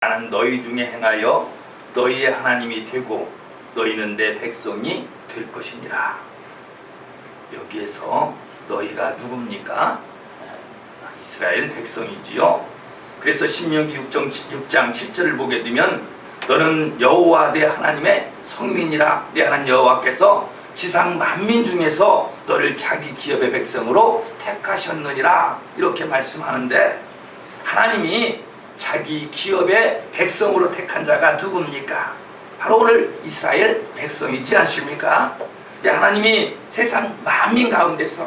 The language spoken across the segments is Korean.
나는 너희 중에 행하여 너희의 하나님이 되고 너희는 내 백성이 될 것이니라. 여기에서 너희가 누굽니까? 이스라엘 백성이지요. 그래서 신명기 6장 7절을 보게 되면 너는 여호와 내 하나님의 성민이라. 내 하나님 여호와께서 지상 만민 중에서 너를 자기 기업의 백성으로 택하셨느니라. 이렇게 말씀하는데, 하나님이 자기 기업의 백성으로 택한 자가 누굽니까? 바로 오늘 이스라엘 백성이지 않습니까? 하나님이 세상 만민 가운데서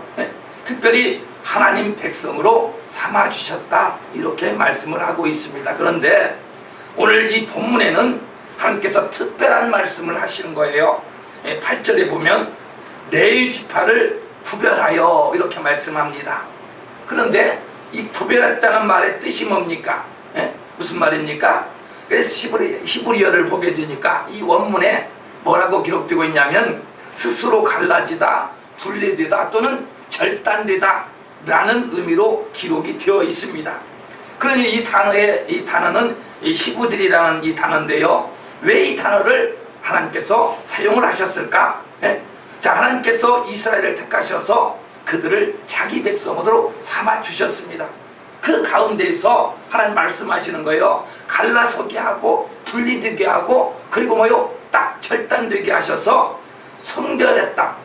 특별히 하나님 백성으로 삼아주셨다, 이렇게 말씀을 하고 있습니다. 그런데 오늘 이 본문에는 하나님께서 특별한 말씀을 하시는 거예요. 8절에 보면 네 지파를 구별하여, 이렇게 말씀합니다. 그런데 이 구별했다는 말의 뜻이 뭡니까? 무슨 말입니까? 그래서 히브리어를 보게 되니까 이 원문에 뭐라고 기록되고 있냐면 스스로 갈라지다, 분리되다 또는 절단되다 라는 의미로 기록이 되어 있습니다. 그러니 이 단어는 이 히브들이라는 이 단어인데요, 왜 이 단어를 하나님께서 사용을 하셨을까? 자, 하나님께서 이스라엘을 택하셔서 그들을 자기 백성으로 삼아 주셨습니다. 그 가운데에서 하나님 말씀하시는 거예요. 갈라서게 하고 분리되게 하고, 그리고 딱 절단되게 하셔서 성별했다.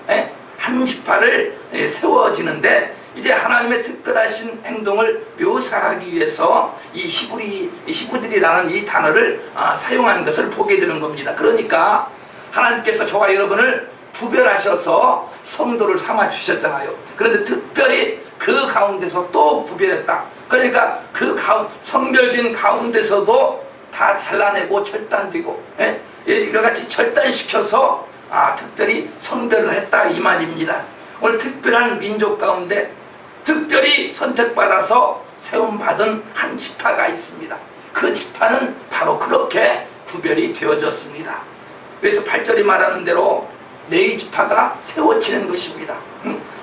한 지파를 세워지는데, 이제 하나님의 특별하신 행동을 묘사하기 위해서 이 히브들이라는 이 단어를 사용하는 것을 보게 되는 겁니다. 그러니까 하나님께서 저와 여러분을 구별하셔서 성도를 삼아 주셨잖아요. 그런데 특별히 그 가운데서 또 구별했다. 그러니까 그 성별된 가운데서도 다 잘라내고 절단되고, 이와 같이 절단시켜서 특별히 성별을 했다, 이 말입니다. 오늘 특별한 민족 가운데 특별히 선택받아서 세움받은 한 지파가 있습니다. 그 지파는 바로 그렇게 구별이 되어졌습니다. 그래서 8절이 말하는 대로 네 지파가 세워지는 것입니다.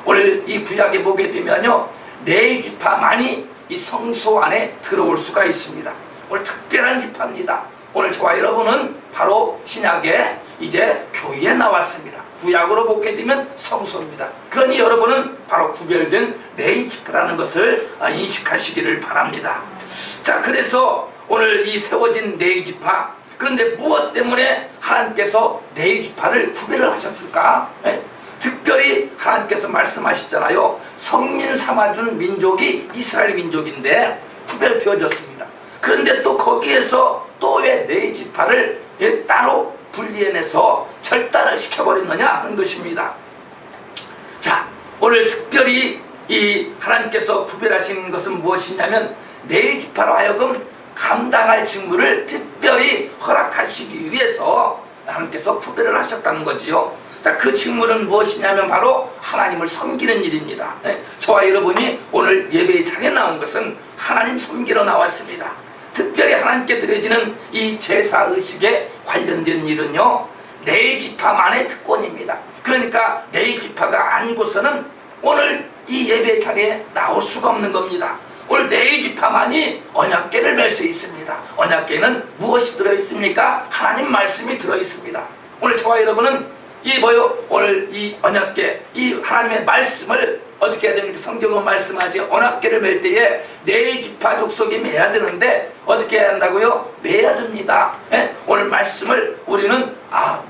오늘 이 구약에 보게 되면요, 네 지파만이 이 성소 안에 들어올 수가 있습니다. 오늘 특별한 지파입니다. 오늘 저와 여러분은 바로 신약에 이제 교회에 나왔습니다. 구약으로 보게 되면 성소입니다. 그러니 여러분은 바로 구별된 네 지파라는 것을 인식하시기를 바랍니다. 자, 그래서 오늘 이 세워진 네 지파, 그런데 무엇 때문에 하나님께서 네 지파를 구별을 하셨을까? 특별히 하나님께서 말씀하시잖아요. 성민 삼아준 민족이 이스라엘 민족인데 구별되어졌습니다. 그런데 또 거기에서 또 왜 네 지파를 따로 분리해내서 절단을 시켜버렸느냐 하는 것입니다. 자, 오늘 특별히 이 하나님께서 구별하신 것은 무엇이냐면 네 지파로 하여금 감당할 직무를 특별히 허락하시기 위해서 하나님께서 구별을 하셨다는 거지요. 자, 그 직무는 무엇이냐면 바로 하나님을 섬기는 일입니다. 저와 여러분이 오늘 예배의 자리에 나온 것은 하나님 섬기러 나왔습니다. 특별히 하나님께 드려지는 이 제사의식에 관련된 일은요, 네 지파만의 특권입니다. 그러니까 네 지파가 아니고서는 오늘 이 예배 자리에 나올 수가 없는 겁니다. 오늘 네 지파만이 언약궤를 맬 수 있습니다. 언약궤는 무엇이 들어있습니까? 하나님 말씀이 들어있습니다. 오늘 저와 여러분은 오늘 이 언약궤, 이 하나님의 말씀을 어떻게 해야 됩니까? 성경은 말씀하지, 언약궤를 맬 때에 네 지파 족속이 매야 되는데 어떻게 해야 한다고요? 매야 됩니다. 오늘 말씀을 우리는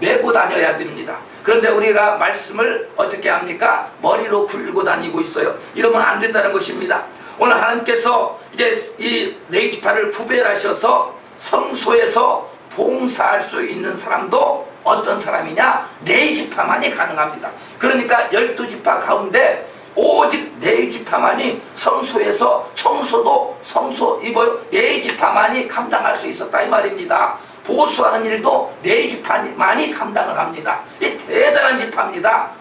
메고 다녀야 됩니다. 그런데 우리가 말씀을 어떻게 합니까? 머리로 굴리고 다니고 있어요. 이러면 안 된다는 것입니다. 오늘 하나님께서 이제 이 네 지파를 구별하셔서 성소에서 봉사할 수 있는 사람도 어떤 사람이냐? 네 지파만이 가능합니다. 그러니까 12지파 가운데 오직 네 지파만이 성소에서 청소도 네 지파만이 감당할 수 있었다, 이 말입니다. 보수하는 일도 네 지파만이 감당을 합니다. 이 대단한 지파입니다.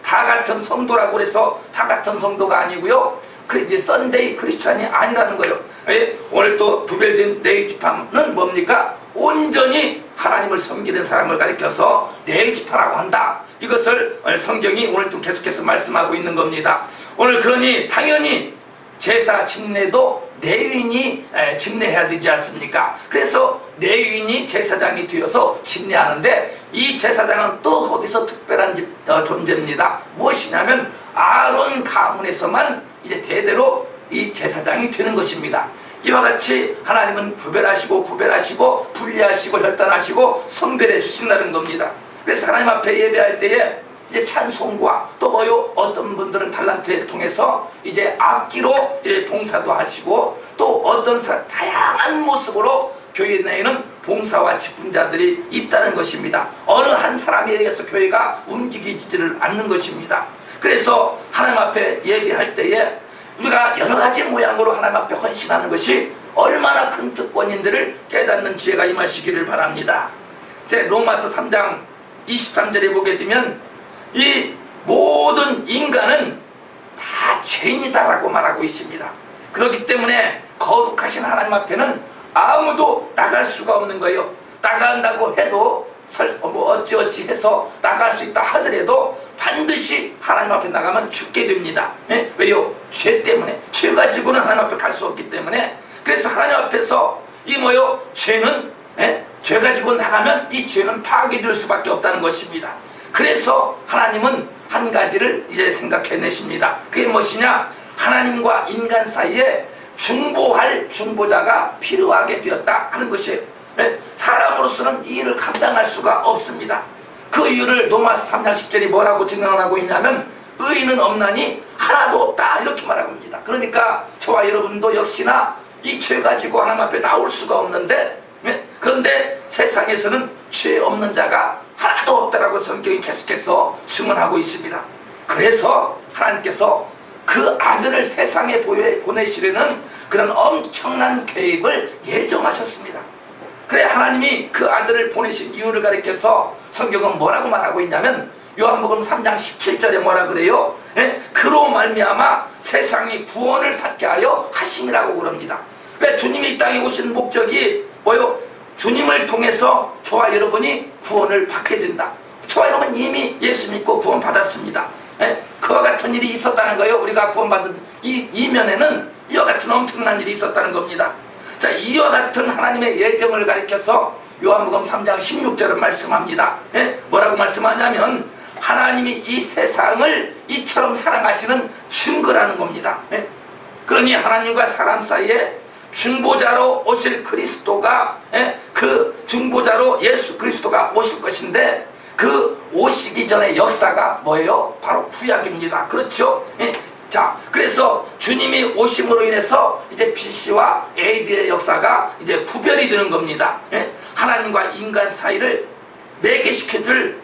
다 같은 성도라고 그래서 다 같은 성도가 아니고요, 이제 썬데이 크리스찬이 아니라는 거예요. 오늘 또 구별된 네 지파는 뭡니까? 온전히 하나님을 섬기는 사람을 가리켜서 네 지파라고 한다. 이것을 성경이 오늘 또 계속해서 말씀하고 있는 겁니다. 오늘 그러니 당연히 제사 집례도 레위인이 집례해야 되지 않습니까? 그래서 레위인이 제사장이 되어서 집례하는데, 이 제사장은 또 거기서 특별한 존재입니다. 무엇이냐면 아론 가문에서만 이제 대대로 이 제사장이 되는 것입니다. 이와 같이 하나님은 구별하시고 분리하시고 혈단하시고 성별해 주신다는 겁니다. 그래서 하나님 앞에 예배할 때에 이제 찬송과 또 어떤 분들은 달란트를 통해서 이제 악기로 이제 봉사도 하시고, 또 어떤 다양한 모습으로 교회 내에는 봉사와 직분자들이 있다는 것입니다. 어느 한 사람에 의해서 교회가 움직이지를 않는 것입니다. 그래서 하나님 앞에 예배할 때에 우리가 여러 가지 모양으로 하나님 앞에 헌신하는 것이 얼마나 큰 특권인들을 깨닫는 지혜가 임하시기를 바랍니다. 제 로마서 3장 23절에 보게 되면 이 모든 인간은 다 죄인이다라고 말하고 있습니다. 그렇기 때문에 거룩하신 하나님 앞에는 아무도 나갈 수가 없는 거예요. 나간다고 해도 어찌어찌 해서 나갈 수 있다 하더라도 반드시 하나님 앞에 나가면 죽게 됩니다. 왜요? 죄 때문에. 죄 가지고는 하나님 앞에 갈 수 없기 때문에. 그래서 하나님 앞에서 죄는 죄 가지고 나가면 이 죄는 파괴될 수밖에 없다는 것입니다. 그래서 하나님은 한 가지를 이제 생각해내십니다. 그게 무엇이냐? 하나님과 인간 사이에 중보할 중보자가 필요하게 되었다 하는 것이에요. 사람으로서는 이 일을 감당할 수가 없습니다. 그 이유를 로마서 3장 10절이 뭐라고 증언하고 있냐면, 의인은 없나니 하나도 없다 이렇게 말하고 있습니다. 그러니까 저와 여러분도 역시나 이 죄 가지고 하나님 앞에 나올 수가 없는데, 그런데 세상에서는 죄 없는 자가 하나도 없다라고 성경이 계속해서 증언하고 있습니다. 그래서 하나님께서 그 아들을 세상에 보내시려는 그런 엄청난 계획을 예정하셨습니다. 그래 하나님이 그 아들을 보내신 이유를 가리켜서 성경은 뭐라고 말하고 있냐면, 요한복음 3장 17절에 뭐라 그래요? 그로 말미암아 세상이 구원을 받게 하려 하심이라고 그럽니다. 왜 주님이 이 땅에 오신 목적이 뭐요? 주님을 통해서 저와 여러분이 구원을 받게 된다. 저와 여러분 이미 예수 믿고 구원 받았습니다. 그와 같은 일이 있었다는 거예요. 우리가 구원받은 이면에는 이와 같은 엄청난 일이 있었다는 겁니다. 자, 이와 같은 하나님의 예정을 가리켜서 요한복음 3장 16절은 말씀합니다. 뭐라고 말씀하냐면, 하나님이 이 세상을 이처럼 사랑하시는 증거라는 겁니다. 그러니 하나님과 사람 사이에 중보자로 오실 그리스도가, 그 중보자로 예수 그리스도가 오실 것인데, 그 오시기 전의 역사가 뭐예요? 바로 구약입니다. 그렇죠? 자, 그래서 주님이 오심으로 인해서 이제 BC와 AD의 역사가 이제 구별이 되는 겁니다. 하나님과 인간 사이를 매개시켜줄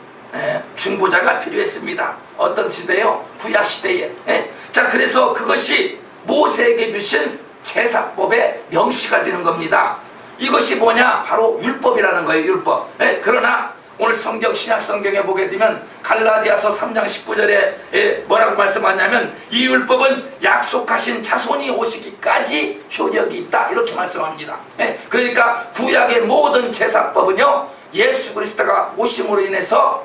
중보자가 필요했습니다. 어떤 시대요? 구약 시대에. 자, 그래서 그것이 모세에게 주신 제사법의 명시가 되는 겁니다. 이것이 뭐냐? 바로 율법이라는 거예요. 율법. 그러나 오늘 신약 성경에 보게 되면 갈라디아서 3장 19절에 뭐라고 말씀하냐면, 이 율법은 약속하신 자손이 오시기까지 효력이 있다 이렇게 말씀합니다. 그러니까 구약의 모든 제사법은요, 예수 그리스도가 오심으로 인해서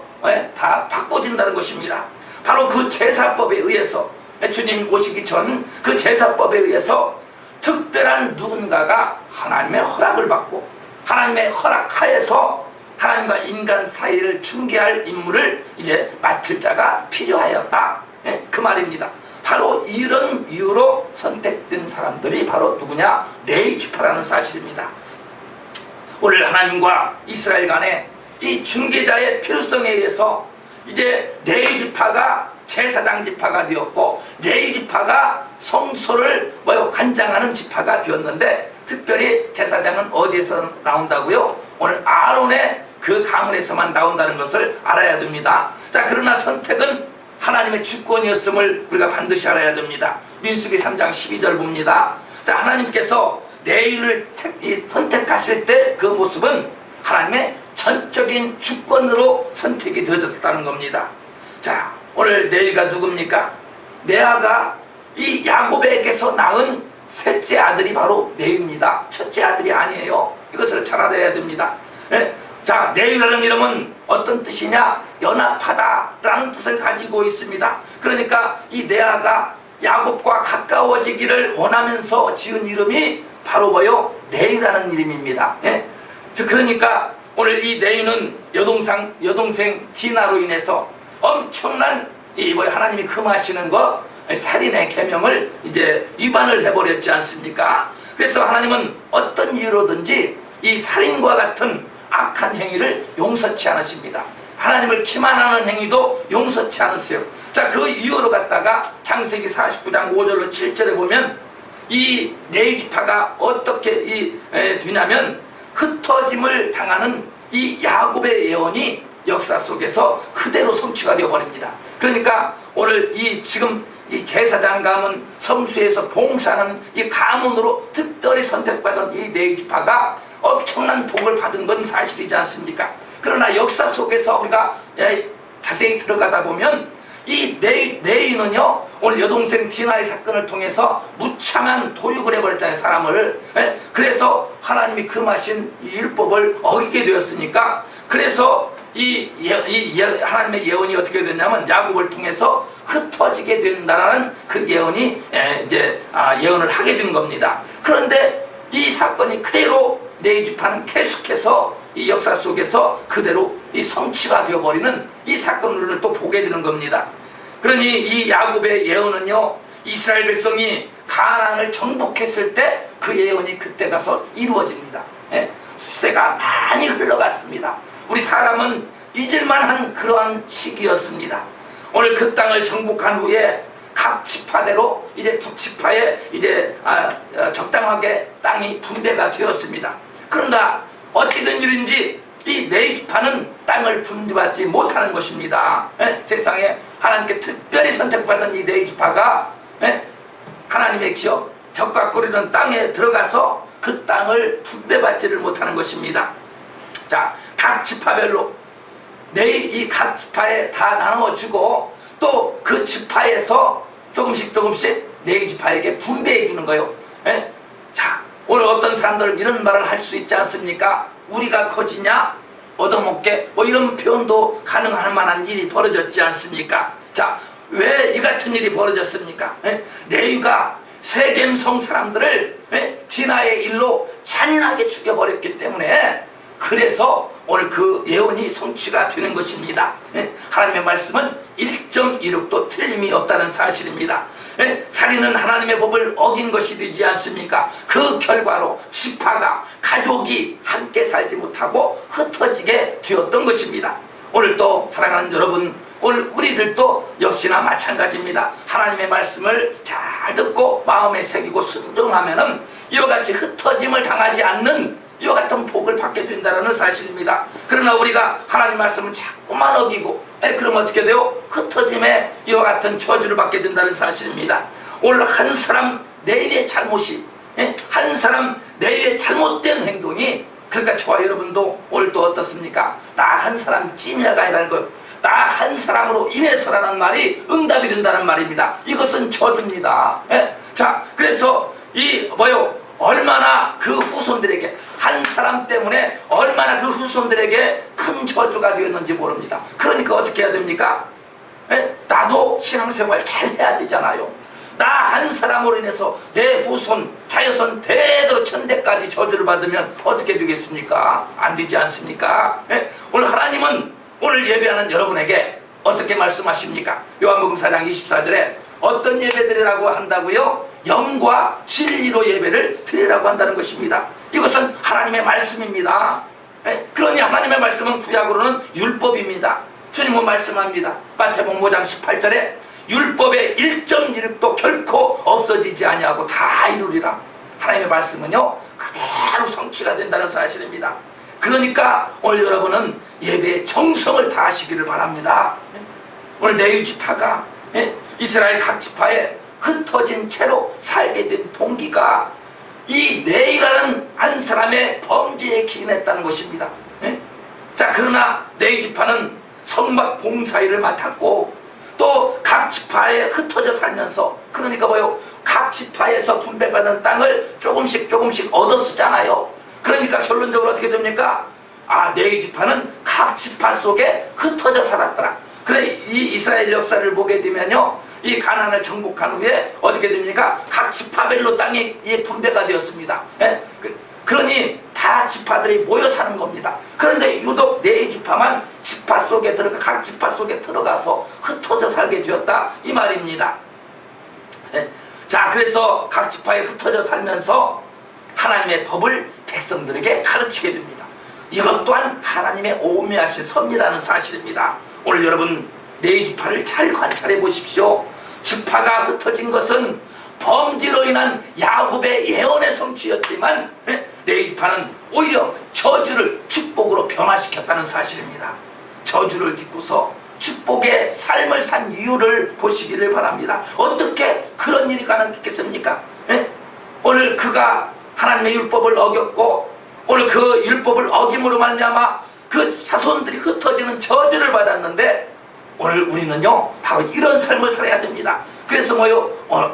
다 바꿔진다는 것입니다. 바로 그 제사법에 의해서, 주님 오시기 전 그 제사법에 의해서 특별한 누군가가 하나님의 허락을 받고, 하나님의 허락하에서 하나님과 인간 사이를 중개할 임무를 이제 맡을 자가 필요하였다. 그 말입니다. 바로 이런 이유로 선택된 사람들이 바로 누구냐? 레위 지파라는 사실입니다. 오늘 하나님과 이스라엘 간의 이 중개자의 필요성에 의해서 이제 레위 지파가 제사장 지파가 되었고, 레위 지파가 성소를 관장하는 지파가 되었는데, 특별히 제사장은 어디에서 나온다고요? 오늘 아론의 그 가문에서만 나온다는 것을 알아야 됩니다. 자, 그러나 선택은 하나님의 주권이었음을 우리가 반드시 알아야 됩니다. 민수기 3장 12절 봅니다. 자, 하나님께서 레위를 선택하실 때 그 모습은 하나님의 전적인 주권으로 선택이 되어졌다는 겁니다. 자, 오늘 레위가 누굽니까? 레아가 이 야곱에게서 낳은 셋째 아들이 바로 레위입니다. 첫째 아들이 아니에요. 이것을 잘 알아야 됩니다. 자, 레위라는 이름은 어떤 뜻이냐? 연합하다 라는 뜻을 가지고 있습니다. 그러니까 이 레아가 야곱과 가까워지기를 원하면서 지은 이름이 바로 뭐요? 레이라는 이름입니다. 예? 그러니까 오늘 이 레이는 여동생 디나로 인해서 엄청난 하나님이 금하시는 것, 살인의 계명을 이제 위반을 해버렸지 않습니까? 그래서 하나님은 어떤 이유로든지 이 살인과 같은 악한 행위를 용서치 않으십니다. 하나님을 기만하는 행위도 용서치 않으세요. 자, 그 이유로 갖다가 창세기 49장 5절로 7절에 보면 이 레위 지파가 어떻게 되냐면 흩어짐을 당하는 이 야곱의 예언이 역사 속에서 그대로 성취가 되어버립니다. 그러니까 오늘 지금 이 제사장 가문, 성수에서 봉사하는 이 가문으로 특별히 선택받은 이 레위 지파가 엄청난 복을 받은 건 사실이지 않습니까? 그러나 역사 속에서 우리가 자세히 들어가다 보면 이 레위는요, 오늘 여동생 디나의 사건을 통해서 무참한 도륙을 해버렸잖아요, 사람을. 그래서 하나님이 금하신 이 율법을 어기게 되었으니까, 그래서 하나님의 예언이 어떻게 됐냐면 야곱을 통해서 흩어지게 된다라는 그 예언이 예언을 하게 된 겁니다. 그런데 이 사건이 그대로 레위 지파는 계속해서 이 역사 속에서 그대로 이 성취가 되어버리는 이 사건을 또 보게 되는 겁니다. 그러니 이 야곱의 예언은요, 이스라엘 백성이 가나안을 정복했을 때 그 예언이 그때 가서 이루어집니다. 시대가 많이 흘러갔습니다. 우리 사람은 잊을만한 그러한 시기였습니다. 오늘 그 땅을 정복한 후에 각 지파대로 이제 북지파에 적당하게 땅이 분배가 되었습니다. 그러나 어찌된 일인지 이 레위 지파는 땅을 분배받지 못하는 것입니다. 세상에 하나님께 특별히 선택받은 이 레위 지파가 하나님의 기업, 적과 꿀이는 땅에 들어가서 그 땅을 분배받지를 못하는 것입니다. 자, 각 지파별로 이 각 지파에 다 나눠주고 또 그 지파에서 조금씩 레위 지파에게 분배해 주는 거예요. 자, 오늘 어떤 사람들 이런 말을 할 수 있지 않습니까? 우리가 거지냐 얻어먹게, 이런 표현도 가능할 만한 일이 벌어졌지 않습니까? 자, 왜 이 같은 일이 벌어졌습니까? 레위가 세겜성 사람들을 디나의 일로 잔인하게 죽여버렸기 때문에, 그래서 오늘 그 예언이 성취가 되는 것입니다. 하나님의 말씀은 1.16도 틀림이 없다는 사실입니다. 살인은 하나님의 법을 어긴 것이 되지 않습니까? 그 결과로 지파가, 가족이 함께 살지 못하고 흩어지게 되었던 것입니다. 오늘 또 사랑하는 여러분, 오늘 우리들도 역시나 마찬가지입니다. 하나님의 말씀을 잘 듣고 마음에 새기고 순종하면은 이와 같이 흩어짐을 당하지 않는 이와 같은 복을 받게 된다는 사실입니다. 그러나 우리가 하나님 말씀을 자꾸만 어기고 그러면 어떻게 돼요? 흩어짐에 이와 같은 저주를 받게 된다는 사실입니다. 오늘 한 사람 내일의 잘못이, 한 사람 내일의 잘못된 행동이, 그러니까 저와 여러분도 오늘 또 어떻습니까? 나 한 사람 찜해가라는 것, 나 한 사람으로 인해서라는 말이 응답이 된다는 말입니다. 이것은 저주입니다. 자, 그래서 얼마나 그 후손들에게, 한 사람 때문에 얼마나 그 후손들에게 큰 저주가 되었는지 모릅니다. 그러니까 어떻게 해야 됩니까? 나도 신앙생활 잘 해야 되잖아요. 나 한 사람으로 인해서 내 후손, 자손 대대로 천대까지 저주를 받으면 어떻게 되겠습니까? 안 되지 않습니까? 오늘 하나님은 오늘 예배하는 여러분에게 어떻게 말씀하십니까? 요한복음 4장 24절에 어떤 예배드리라고 한다고요? 영과 진리로 예배를 드리라고 한다는 것입니다. 이것은 하나님의 말씀입니다. 그러니 하나님의 말씀은 구약으로는 율법입니다. 주님은 말씀합니다. 마태복음 5장 18절에 율법의 1.16도 결코 없어지지 아니하고 다 이루리라. 하나님의 말씀은요, 그대로 성취가 된다는 사실입니다. 그러니까 오늘 여러분은 예배의 정성을 다하시기를 바랍니다. 오늘 레위 지파가 이스라엘 각 지파에 흩어진 채로 살게 된 동기가 이 레위라는 한 사람의 범죄에 기인했다는 것입니다. 자, 그러나 레위 지파는 성막 봉사일을 맡았고 또 각 지파에 흩어져 살면서, 그러니까 각 지파에서 분배받은 땅을 조금씩 얻어 쓰잖아요. 그러니까 결론적으로 어떻게 됩니까? 레위 지파는 각 지파 속에 흩어져 살았더라. 그래, 이 이스라엘 역사를 보게 되면요, 이 가나안을 정복한 후에 어떻게 됩니까? 각 지파별로 땅이 분배가 되었습니다. 예? 그러니 다 지파들이 모여 사는 겁니다. 그런데 유독 네 지파만 지파 속에 들어가 각 지파 속에 들어가서 흩어져 살게 되었다 이 말입니다. 예? 자, 그래서 각 지파에 흩어져 살면서 하나님의 법을 백성들에게 가르치게 됩니다. 이것 또한 하나님의 오묘하신 섭리라는 사실입니다. 오늘 여러분 네 지파를 잘 관찰해 보십시오. 지파가 흩어진 것은 범죄로 인한 야곱의 예언의 성취였지만 네 지파는 오히려 저주를 축복으로 변화시켰다는 사실입니다. 저주를 딛고서 축복의 삶을 산 이유를 보시기를 바랍니다. 어떻게 그런 일이 가능했겠습니까? 오늘 그가 하나님의 율법을 어겼고 오늘 그 율법을 어김으로 말미암아 그 자손들이 흩어지는 저주를 받았는데 오늘 우리는요 바로 이런 삶을 살아야 됩니다. 그래서 뭐요? 오늘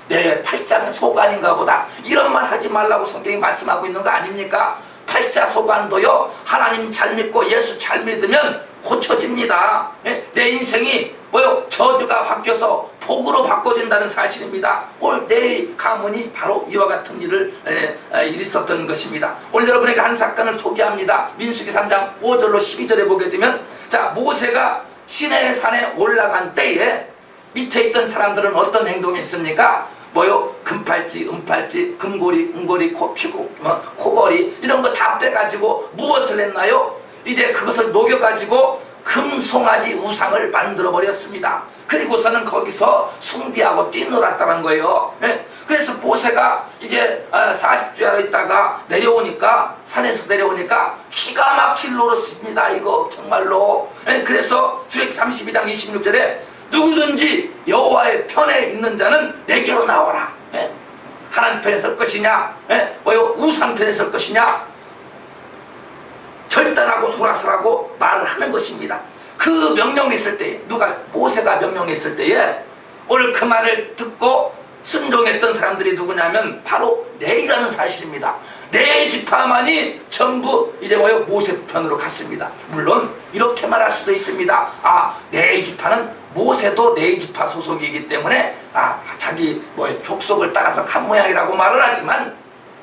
내 팔자는 소관인가 보다 이런 말 하지 말라고 성경이 말씀하고 있는 거 아닙니까? 팔자 소관도요 하나님 잘 믿고 예수 잘 믿으면 고쳐집니다. 내 인생이 뭐요? 저주가 바뀌어서 복으로 바꿔진다는 사실입니다. 오늘 내 가문이 바로 이와 같은 일이 있었던 것입니다. 오늘 여러분에게 한 사건을 소개합니다. 민수기 3장 5절로 12절에 보게 되면 자 모세가 시내 산에 올라간 때에 밑에 있던 사람들은 어떤 행동이 있습니까? 뭐요? 금팔찌, 은팔찌, 금고리, 은고리, 코걸이 이런 거 다 빼가지고 무엇을 했나요? 이제 그것을 녹여가지고 금송아지 우상을 만들어 버렸습니다. 그리고서는 거기서 숭배하고 뛰놀았다는 거예요. 그래서 모세가 이제 40주야로 있다가 내려오니까 산에서 내려오니까 기가 막힐 노릇입니다. 이거 정말로. 그래서 출애굽기 32장 26절에 누구든지 여호와의 편에 있는 자는 내게로 나오라. 하나님 편에 설 것이냐 우상 편에 설 것이냐 결단하고 돌아서라고 말을 하는 것입니다. 그 명령했을 때에 모세가 명령했을 때에 오늘 그 말을 듣고 순종했던 사람들이 누구냐면 바로 네이라는 사실입니다. 네 지파만이 전부 이제 모세 편으로 갔습니다. 물론 이렇게 말할 수도 있습니다. 네 지파는 모세도 네 지파 소속이기 때문에 자기 족속을 따라서 간 모양이라고 말을 하지만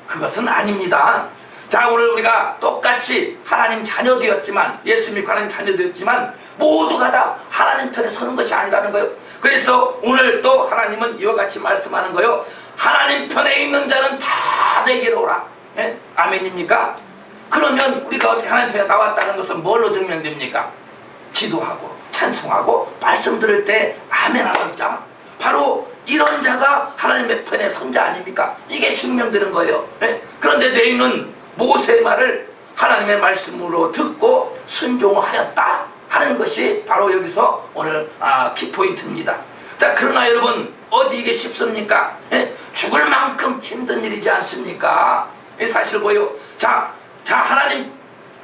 그것은 아닙니다. 자, 오늘 우리가 똑같이 하나님 자녀되었지만 예수 믿고 하나님 자녀되었지만 모두가 다 하나님 편에 서는 것이 아니라는 거예요. 그래서 오늘 또 하나님은 이와 같이 말씀하는 거예요. 하나님 편에 있는 자는 다 내게로 오라. 아멘입니까? 그러면 우리가 어떻게 하나님 편에 나왔다는 것은 뭘로 증명됩니까? 기도하고 찬송하고 말씀 들을 때 아멘 하는 자, 바로 이런 자가 하나님의 편에 선 자 아닙니까? 이게 증명되는 거예요. 그런데 너희는 모세의 말을 하나님의 말씀으로 듣고 순종하였다 하는 것이 바로 여기서 오늘 키포인트입니다. 자, 그러나 여러분 어디 이게 쉽습니까? 죽을 만큼 힘든 일이지 않습니까? 사실 뭐예요? 자 하나님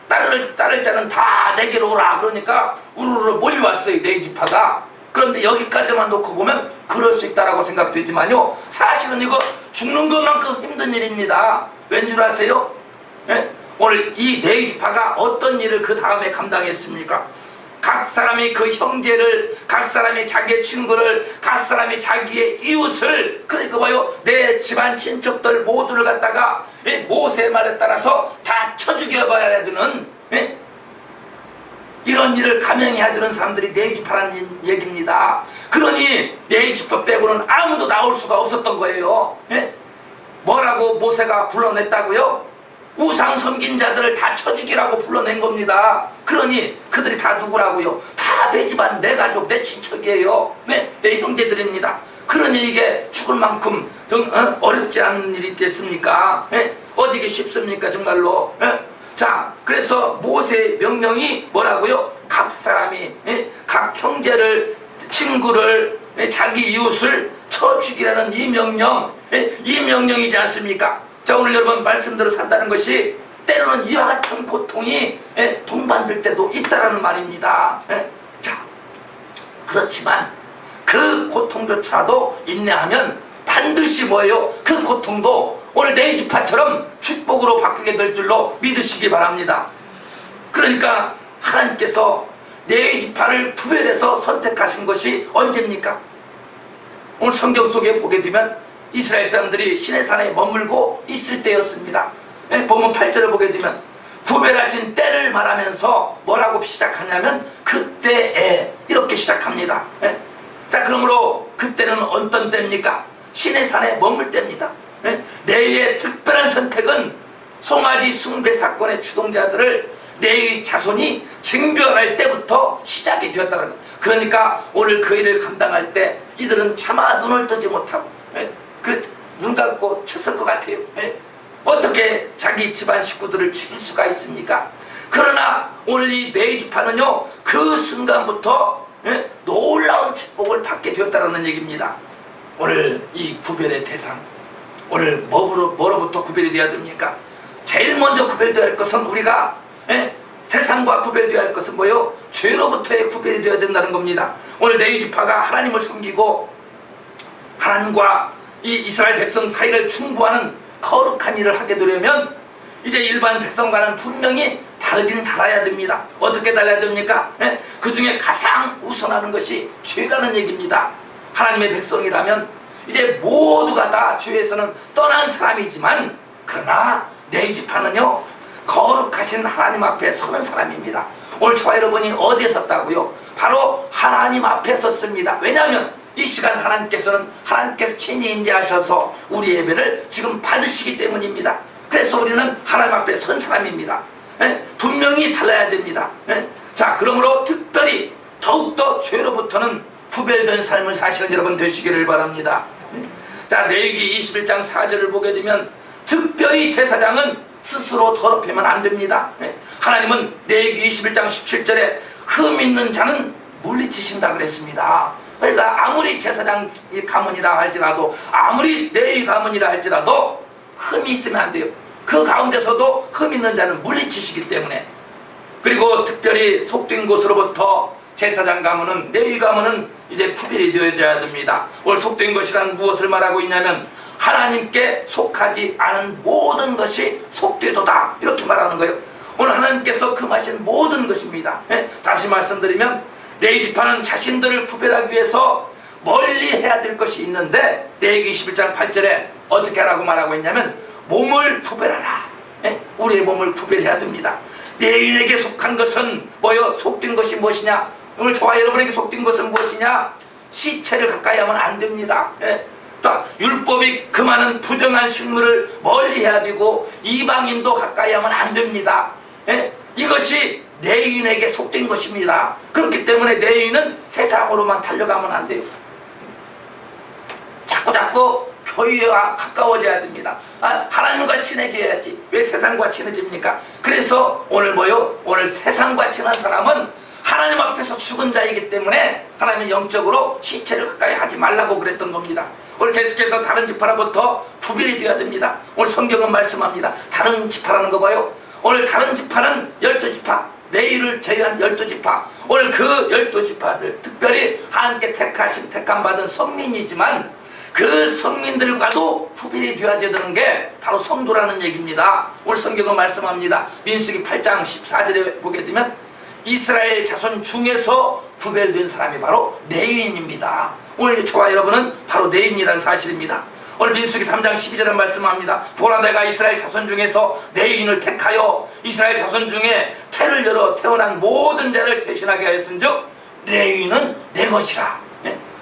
따를 자는 다 내게로 오라 그러니까 우르르 몰려왔어요. 네 지파가. 그런데 여기까지만 놓고 보면 그럴 수 있다라고 생각되지만요 사실은 이거 죽는 것만큼 힘든 일입니다. 왠 줄 아세요? 오늘 이 네 지파가 어떤 일을 그 다음에 감당했습니까? 각 사람이 그 형제를, 각 사람이 자기의 친구를, 각 사람이 자기의 이웃을, 그러니까 내 집안 친척들 모두를 갖다가 모세의 말에 따라서 다 쳐 죽여봐야 되는 이런 일을 감행해야 되는 사람들이 네 지파라는 얘기입니다. 그러니 네 지파 빼고는 아무도 나올 수가 없었던 거예요. 뭐라고 모세가 불러냈다고요? 우상 섬긴 자들을 다 쳐 죽이라고 불러낸 겁니다. 그러니 그들이 다 누구라고요? 다 내 집안, 내 가족, 내 친척이에요. 내 형제들입니다. 그러니 이게 죽을 만큼 어렵지 않은 일이 있겠습니까? 어디 이게 쉽습니까 정말로? 자, 그래서 모세의 명령이 뭐라고요? 각 사람이 각 형제를, 친구를, 자기 이웃을 쳐 죽이라는 이 명령이지 않습니까? 자, 오늘 여러분 말씀대로 산다는 것이 때로는 이와 같은 고통이 동반될 때도 있다라는 말입니다. 자, 그렇지만 그 고통조차도 인내하면 반드시 뭐예요? 그 고통도 오늘 네 지파처럼 축복으로 바뀌게 될 줄로 믿으시기 바랍니다. 그러니까 하나님께서 네 지파를 구별해서 선택하신 것이 언제입니까? 오늘 성경 속에 보게 되면 이스라엘 사람들이 시내산에 머물고 있을 때였습니다. 본문 8절을 보게 되면 구별하신 때를 말하면서 뭐라고 시작하냐면 그때에 이렇게 시작합니다. 자, 그러므로 그때는 어떤 때입니까? 시내산에 머물 때입니다. 레위의 특별한 선택은 송아지 숭배 사건의 주동자들을 레위 자손이 징별할 때부터 시작이 되었다는 것. 그러니까 오늘 그 일을 감당할 때 이들은 차마 눈을 뜨지 못하고 눈 감고 쳤을 것 같아요. 어떻게 자기 집안 식구들을 죽일 수가 있습니까? 그러나 오늘 이 레위 지파는요, 그 순간부터 놀라운 축복을 받게 되었다는 얘기입니다. 오늘 이 구별의 대상, 오늘 뭐로부터 구별이 되어야 됩니까? 제일 먼저 구별되어야 할 것은 우리가 세상과 구별되어야 할 것은 뭐요? 죄로부터의 구별이 되어야 된다는 겁니다. 오늘 레위 지파가 하나님을 숨기고 하나님과 이 이스라엘 백성 사이를 충고하는 거룩한 일을 하게 되려면 이제 일반 백성과는 분명히 다르긴 달라야 됩니다. 어떻게 달라야 됩니까? 그 중에 가장 우선하는 것이 죄라는 얘기입니다. 하나님의 백성이라면 이제 모두가 다 죄에서는 떠난 사람이지만, 그러나 레위 지파는요, 거룩하신 하나님 앞에 서는 사람입니다. 오늘 저와 여러분이 어디에 섰다고요? 바로 하나님 앞에 섰습니다. 왜냐하면 이 시간 하나님께서 친히 임재하셔서 우리 예배를 지금 받으시기 때문입니다. 그래서 우리는 하나님 앞에 선 사람입니다. 분명히 달라야 됩니다. 자, 그러므로 특별히 더욱더 죄로부터는 구별된 삶을 사시는 여러분 되시기를 바랍니다. 자, 레위기 21장 4절을 보게 되면 특별히 제사장은 스스로 더럽히면 안 됩니다. 하나님은 레위기 21장 17절에 흠 있는 자는 물리치신다 그랬습니다. 그러니까 아무리 제사장 가문이라 할지라도, 아무리 레위 가문이라 할지라도 흠이 있으면 안 돼요. 그 가운데서도 흠 있는 자는 물리치시기 때문에. 그리고 특별히 속된 곳으로부터 제사장 가문은, 레위 가문은 이제 구별이 되어야 됩니다. 오늘 속된 것이란 무엇을 말하고 있냐면 하나님께 속하지 않은 모든 것이 속되도다, 이렇게 말하는 거예요. 오늘 하나님께서 금하신 모든 것입니다. 다시 말씀드리면 레위 지파는 자신들을 구별하기 위해서 멀리 해야 될 것이 있는데 레위기 21장 8절에 어떻게 하라고 말하고 있냐면 몸을 구별하라. 우리의 몸을 구별해야 됩니다. 레위인에게 속한 것은 뭐요? 속된 것이 무엇이냐? 오늘 저와 여러분에게 속된 것은 무엇이냐? 시체를 가까이 하면 안 됩니다. 율법이 금하는 부정한 식물을 멀리 해야 되고 이방인도 가까이 하면 안 됩니다. 이것이 레위인에게 속된 것입니다. 그렇기 때문에 레위인은 세상으로만 달려가면 안 돼요. 자꾸 교회와 가까워져야 됩니다. 하나님과 친해져야지. 왜 세상과 친해집니까? 그래서 오늘 뭐요? 오늘 세상과 친한 사람은 하나님 앞에서 죽은 자이기 때문에 하나님은 영적으로 시체를 가까이 하지 말라고 그랬던 겁니다. 오늘 계속해서 다른 지파로부터 구별이 되어야 됩니다. 오늘 성경은 말씀합니다. 다른 지파라는 거 봐요. 오늘 다른 지파는 12지파, 레위를 제외한 12지파. 오늘 그 12지파들, 특별히 하나님께 택함 받은 성민이지만 그 성민들과도 구별이 되어야 되는 게 바로 성도라는 얘기입니다. 오늘 성경은 말씀합니다. 민수기 8장 14절에 보게 되면 이스라엘 자손 중에서 구별된 사람이 바로 레위인입니다. 오늘 저와 여러분은 바로 레위인이라는 사실입니다. 오늘 민수기 3장 12절에 말씀합니다. 보라, 내가 이스라엘 자손 중에서 레위인을 택하여 이스라엘 자손 중에 태를 열어 태어난 모든 자를 대신하게 하였은즉 레위인은 내 것이라.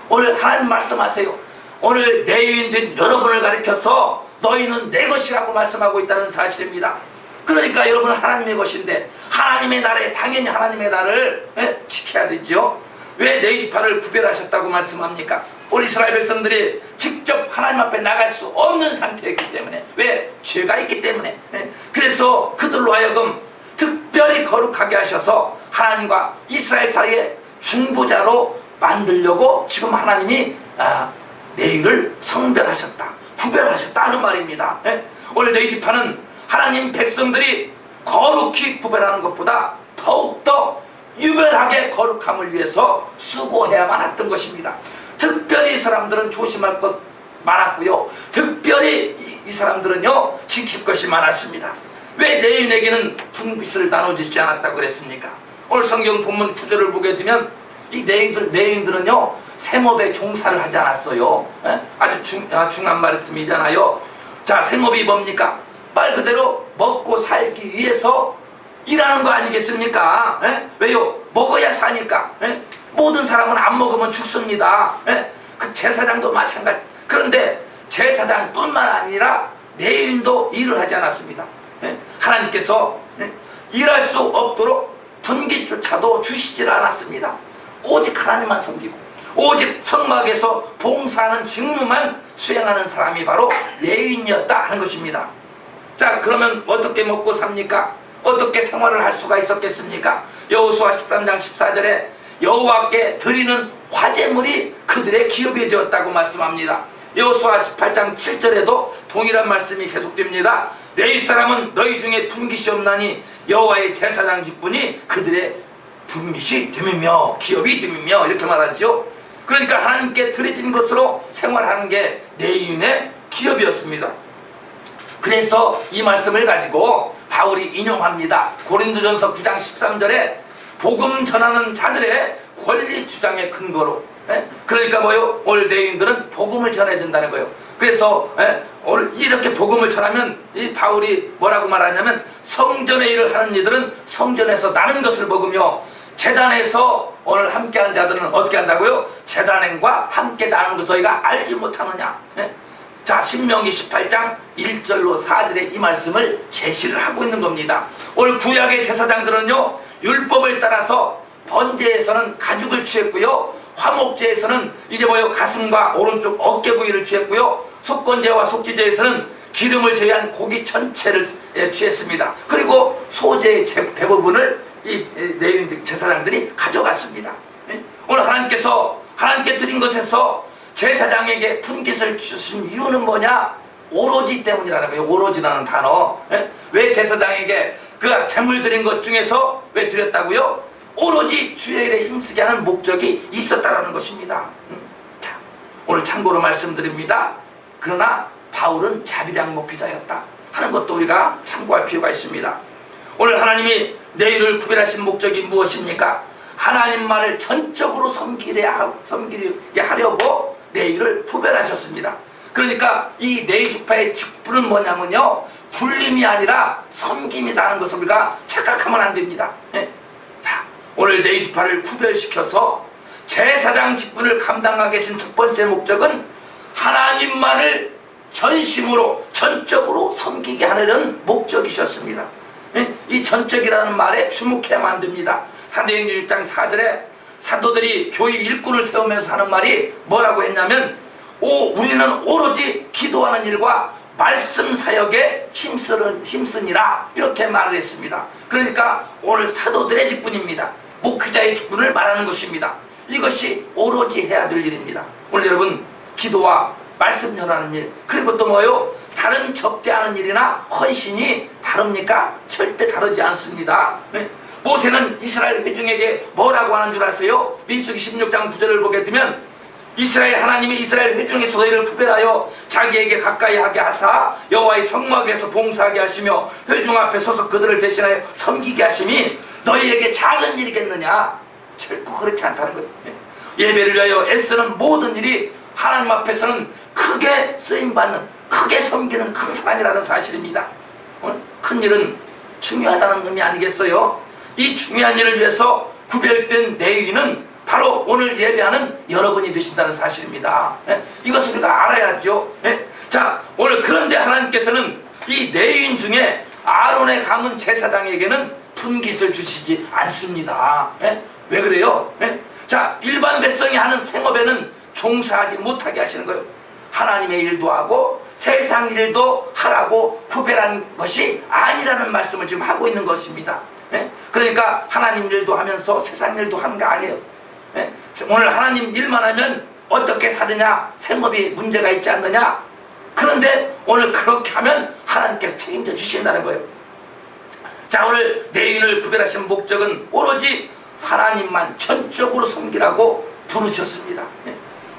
오늘 하나님 말씀하세요. 오늘 레위인된 여러분을 가리켜서 너희는 내 것이라고 말씀하고 있다는 사실입니다. 그러니까 여러분은 하나님의 것인데 하나님의 나라에 당연히 하나님의 나라를 지켜야 되죠. 왜 레위 지파를 구별하셨다고 말씀합니까? 우리 이스라엘 백성들이 직접 하나님 앞에 나갈 수 없는 상태였기 때문에, 왜? 죄가 있기 때문에. 그래서 그들로 하여금 특별히 거룩하게 하셔서 하나님과 이스라엘 사이의 중보자로 만들려고 지금 하나님이 레위를 성별하셨다, 구별하셨다 하는 말입니다. 오늘 레위 지파는 하나님 백성들이 거룩히 구별하는 것보다 더욱더 유별하게 거룩함을 위해서 수고해야만 했던 것입니다. 특별히 이 사람들은 조심할 것 많았고요. 특별히 이 사람들은요, 지킬 것이 많았습니다. 왜 레위인에게는 분깃을 나눠주지 않았다고 그랬습니까? 오늘 성경 본문 9절을 보게 되면 이 레위인들은요, 생업에 종사를 하지 않았어요. 예? 아주 중요한 말씀이잖아요. 자, 생업이 뭡니까? 말 그대로 먹고 살기 위해서 일하는 거 아니겠습니까? 예? 왜요? 먹어야 사니까. 예? 모든 사람은 안 먹으면 죽습니다. 예? 그 제사장도 마찬가지. 그런데 제사장뿐만 아니라 레위인도 일을 하지 않았습니다. 예? 하나님께서 일할 수 없도록 분깃조차도 주시질 않았습니다. 오직 하나님만 섬기고 오직 성막에서 봉사하는 직무만 수행하는 사람이 바로 레위인이었다 하는 것입니다. 자, 그러면 어떻게 먹고 삽니까? 어떻게 생활을 할 수가 있었겠습니까? 여호수아 13장 14절에 여호와께 드리는 화제물이 그들의 기업이 되었다고 말씀합니다. 여호수아 18장 7절에도 동일한 말씀이 계속됩니다. 레위 사람은 너희 중에 분깃이 없나니 여호와의 제사장 직분이 그들의 분깃이 됨이며 기업이 됨이며 이렇게 말하죠. 그러니까 하나님께 드려진 것으로 생활하는 게 레위인의 기업이었습니다. 그래서 이 말씀을 가지고 바울이 인용합니다. 고린도전서 9장 13절에 복음 전하는 자들의 권리 주장의 근거로, 그러니까 뭐요? 오늘 레위인들은 복음을 전해야 된다는 거예요. 그래서 오늘 이렇게 복음을 전하면 이 바울이 뭐라고 말하냐면 성전의 일을 하는 이들은 성전에서 나는 것을 먹으며 제단에서 오늘 함께하는 자들은 어떻게 한다고요? 제단행과 함께 나는 것을 너희가 알지 못하느냐. 자, 신명기 18장 1절로 4절에 이 말씀을 제시를 하고 있는 겁니다. 오늘 구약의 제사장들은요, 율법을 따라서 번제에서는 가죽을 취했고요, 화목제에서는 이제 뭐요? 가슴과 오른쪽 어깨 부위를 취했고요, 속건제와 속지제에서는 기름을 제외한 고기 전체를 취했습니다. 그리고 소제의 대부분을 이 레위인 제사장들이 가져갔습니다. 오늘 하나님께서 하나님께 드린 것에서 제사장에게 분깃을 주신 이유는 뭐냐? 오로지 때문이라는 거예요. 오로지라는 단어. 왜 제사장에게 그 제물 드린 것 중에서 왜 드렸다고요? 오로지 주의 일에 힘쓰게 하는 목적이 있었다라는 것입니다. 오늘 참고로 말씀드립니다. 그러나 바울은 자비량 목회자였다 하는 것도 우리가 참고할 필요가 있습니다. 오늘 하나님이 레위를 구별하신 목적이 무엇입니까? 하나님만을 전적으로 섬기게 하려고 레위를 구별하셨습니다. 그러니까 이 레위 지파의 직분은 뭐냐면요, 군림이 아니라 섬김이라는 것을 우리가 착각하면 안 됩니다. 자, 오늘 레위 지파를 구별시켜서 제사장 직분을 감당하게 하신 첫 번째 목적은 하나님만을 전심으로 전적으로 섬기게 하려는 목적이셨습니다. 이 전적이라는 말에 주목해야만 됩니다. 사도행전 6장 4절에 사도들이 교회 일꾼을 세우면서 하는 말이 뭐라고 했냐면, 우리는 오로지 기도하는 일과 말씀 사역에 힘쓰니라 이렇게 말을 했습니다. 그러니까 오늘 사도들의 직분입니다. 목회자의 직분을 말하는 것입니다. 이것이 오로지 해야 될 일입니다. 오늘 여러분, 기도와 말씀 전하는 일, 그리고 또 뭐요? 다른 접대하는 일이나 헌신이 다릅니까? 절대 다르지 않습니다. 모세는 이스라엘 회중에게 뭐라고 하는 줄 아세요? 민수기 16장 9절을 보게 되면 이스라엘 하나님이 이스라엘 회중에서 너희를 구별하여 자기에게 가까이 하게 하사 여호와의 성막에서 봉사하게 하시며 회중 앞에 서서 그들을 대신하여 섬기게 하심이 너희에게 작은 일이겠느냐? 결코 그렇지 않다는 거예요. 예배를 위하여 애쓰는 모든 일이 하나님 앞에서는 크게 쓰임받는, 크게 섬기는 큰 사람이라는 사실입니다. 큰 일은 중요하다는 의미 아니겠어요? 이 중요한 일을 위해서 구별된 레위인은 바로 오늘 예배하는 여러분이 되신다는 사실입니다. 이것을 우리가 알아야죠. 자, 오늘 그런데 하나님께서는 이 레위인 중에 아론의 가문 제사장에게는 분깃을 주시지 않습니다. 왜 그래요? 자, 일반 백성이 하는 생업에는 종사하지 못하게 하시는 거예요. 하나님의 일도 하고 세상 일도 하라고 구별한 것이 아니라는 말씀을 지금 하고 있는 것입니다. 그러니까 하나님 일도 하면서 세상 일도 하는 거 아니에요. 오늘 하나님 일만 하면 어떻게 사느냐, 생업이 문제가 있지 않느냐. 그런데 오늘 그렇게 하면 하나님께서 책임져 주신다는 거예요. 자, 오늘 레위인을 구별하신 목적은 오로지 하나님만 전적으로 섬기라고 부르셨습니다.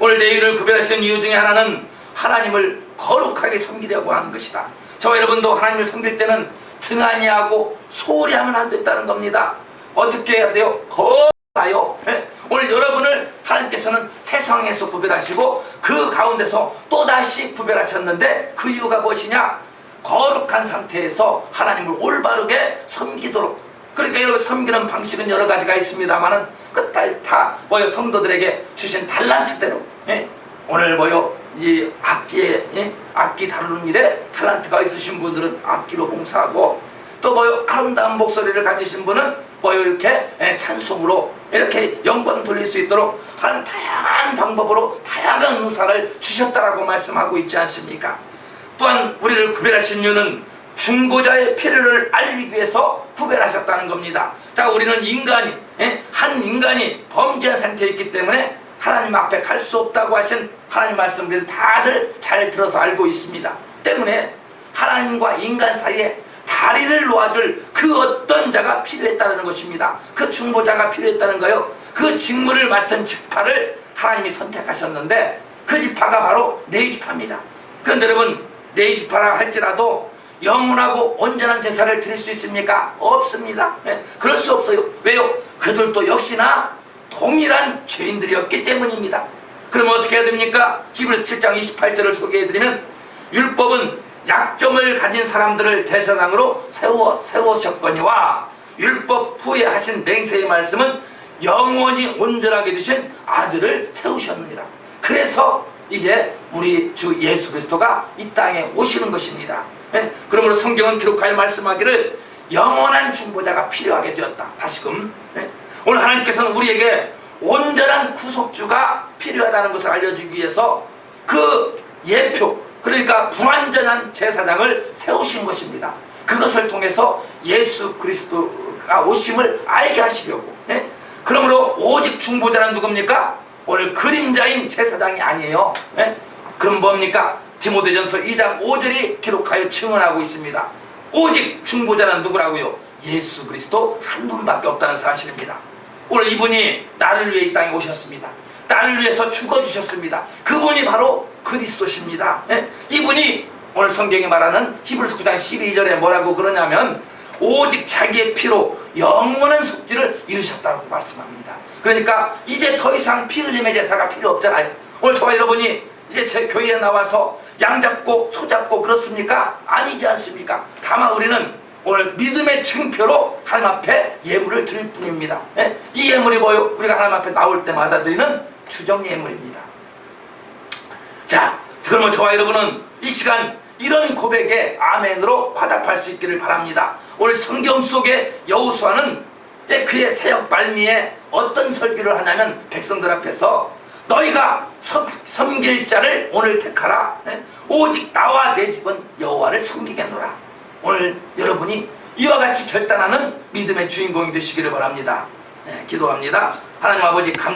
오늘 레위인을 구별하신 이유 중에 하나는 하나님을 거룩하게 섬기려고 하는 것이다. 저와 여러분도 하나님을 섬길 때는 등한히 하고 소홀히 하면 안 된다는 겁니다. 어떻게 해야 돼요? 거룩하요. 오늘 여러분을 하나님께서는 세상에서 구별하시고 그 가운데서 또다시 구별하셨는데 그 이유가 무엇이냐? 거룩한 상태에서 하나님을 올바르게 섬기도록. 그러니까 여러분, 섬기는 방식은 여러 가지가 있습니다만은 다 뭐요, 성도들에게 주신 달란트대로, 예? 오늘 뭐요, 이 악기에, 예? 악기 다루는 일에 탤런트가 있으신 분들은 악기로 봉사하고, 또 뭐요, 아름다운 목소리를 가지신 분은 뭐요, 이렇게, 예? 찬송으로 이렇게 영광 돌릴 수 있도록 하는 다양한 방법으로 다양한 은사를 주셨다라고 말씀하고 있지 않습니까? 또한 우리를 구별하신 이유는 중보자의 필요를 알리기 위해서 구별하셨다는 겁니다. 자, 우리는 인간이, 예? 한 인간이 범죄한 상태에 있기 때문에 하나님 앞에 갈 수 없다고 하신 하나님 말씀, 우리는 다들 잘 들어서 알고 있습니다. 때문에 하나님과 인간 사이에 다리를 놓아줄 그 어떤 자가 필요했다는 것입니다. 그 중보자가 필요했다는 거요. 그 직무를 맡은 지파를 하나님이 선택하셨는데 그 지파가 바로 네 지파입니다. 그런데 여러분, 네 지파라 할지라도 영원하고 온전한 제사를 드릴 수 있습니까? 없습니다. 네? 그럴 수 없어요. 왜요? 그들도 역시나 동일한 죄인들이었기 때문입니다. 그러면 어떻게 해야 됩니까? 히브리서 7장 28절을 소개해드리면, 율법은 약점을 가진 사람들을 대선왕으로 세우셨거니와 율법 후에 하신 맹세의 말씀은 영원히 온전하게 되신 아들을 세우셨느니라. 그래서 이제 우리 주 예수 그리스도가 이 땅에 오시는 것입니다. 네? 그러므로 성경은 기록하여 말씀하기를 영원한 중보자가 필요하게 되었다. 다시금, 네? 오늘 하나님께서는 우리에게 온전한 구속주가 필요하다는 것을 알려주기 위해서 그 예표, 그러니까 불완전한 제사장을 세우신 것입니다. 그것을 통해서 예수 그리스도가 오심을 알게 하시려고. 네? 그러므로 오직 중보자는 누굽니까? 오늘 그림자인 제사장이 아니에요. 네? 그럼 뭡니까? 디모데전서 2장 5절이 기록하여 증언하고 있습니다. 오직 중보자는 누구라고요? 예수 그리스도 한 분밖에 없다는 사실입니다. 오늘 이분이 나를 위해 이 땅에 오셨습니다. 나를 위해서 죽어주셨습니다. 그분이 바로 그리스도십니다. 네? 이분이 오늘 성경이 말하는 히브리서 9장 12절에 뭐라고 그러냐면 오직 자기의 피로 영원한 속죄를 이루셨다고 말씀합니다. 그러니까 이제 더 이상 피 흘림의 제사가 필요 없잖아요. 오늘 저와 여러분이 이제 제 교회에 나와서 양 잡고 소 잡고 그렇습니까? 아니지 않습니까? 다만 우리는 오늘 믿음의 증표로 하나님 앞에 예물을 드릴 뿐입니다. 예? 이 예물이 뭐요? 우리가 하나님 앞에 나올 때마다 드리는 주정 예물입니다. 자, 그러면 저와 여러분은 이 시간 이런 고백에 아멘으로 화답할 수 있기를 바랍니다. 오늘 성경 속의 여호수아는 그의 사역 발미에 어떤 설교를 하냐면 백성들 앞에서 너희가 섬길 자를 오늘 택하라. 오직 나와 내 집은 여호와를 섬기겠노라. 오늘 여러분이 이와 같이 결단하는 믿음의 주인공이 되시기를 바랍니다. 기도합니다. 하나님 아버지, 감사합니다.